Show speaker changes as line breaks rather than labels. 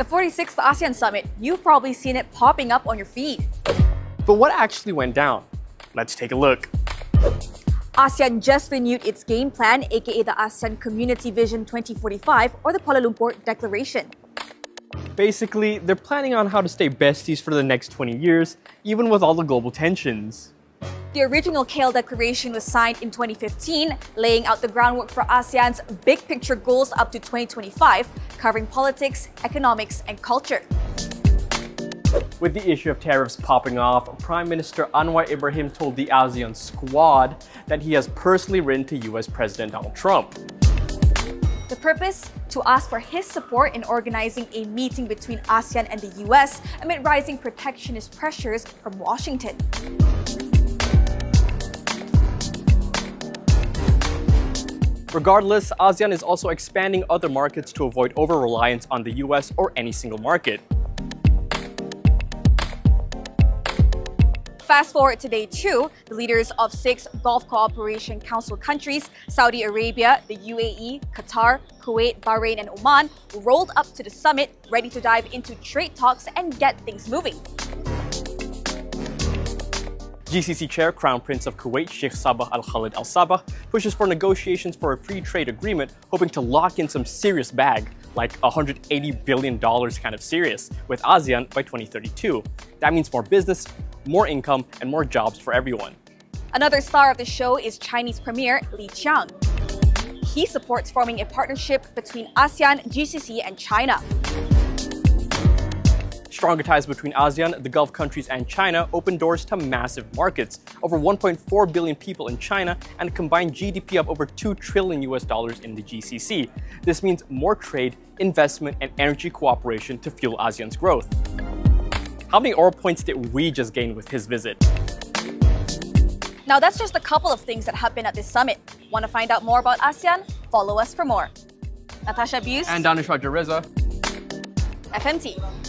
46th ASEAN Summit, you've probably seen it popping up on your feed.
But what actually went down? Let's take a look.
ASEAN just renewed its game plan, aka the ASEAN Community Vision 2045 or the Kuala Lumpur Declaration.
Basically, they're planning on how to stay besties for the next 20 years, even with all the global tensions.
The original KL Declaration was signed in 2015, laying out the groundwork for ASEAN's big picture goals up to 2025, covering politics, economics, and culture.
With the issue of tariffs popping off, Prime Minister Anwar Ibrahim told the ASEAN Squad that he has personally written to US President Donald Trump.
The purpose? To ask for his support in organizing a meeting between ASEAN and the US amid rising protectionist pressures from Washington.
Regardless, ASEAN is also expanding other markets to avoid over-reliance on the US or any single market.
Fast forward to day 2, the leaders of 6 Gulf Cooperation Council countries, Saudi Arabia, the UAE, Qatar, Kuwait, Bahrain, and Oman, rolled up to the summit, ready to dive into trade talks and get things moving.
GCC Chair Crown Prince of Kuwait Sheikh Sabah Al Khalid Al Sabah pushes for negotiations for a free trade agreement, hoping to lock in some serious bag, like $180 billion kind of serious, with ASEAN by 2032. That means more business, more income, and more jobs for everyone.
Another star of the show is Chinese Premier Li Qiang. He supports forming a partnership between ASEAN, GCC, and China.
Stronger ties between ASEAN, the Gulf countries, and China open doors to massive markets. Over 1.4 billion people in China and a combined GDP of over $2 trillion in the GCC. This means more trade, investment, and energy cooperation to fuel ASEAN's growth. How many aura points did we just gain with his visit?
Now that's just a couple of things that happened at this summit. Want to find out more about ASEAN? Follow us for more. Natasha Buse
And Danish Raja Reza.
FMT.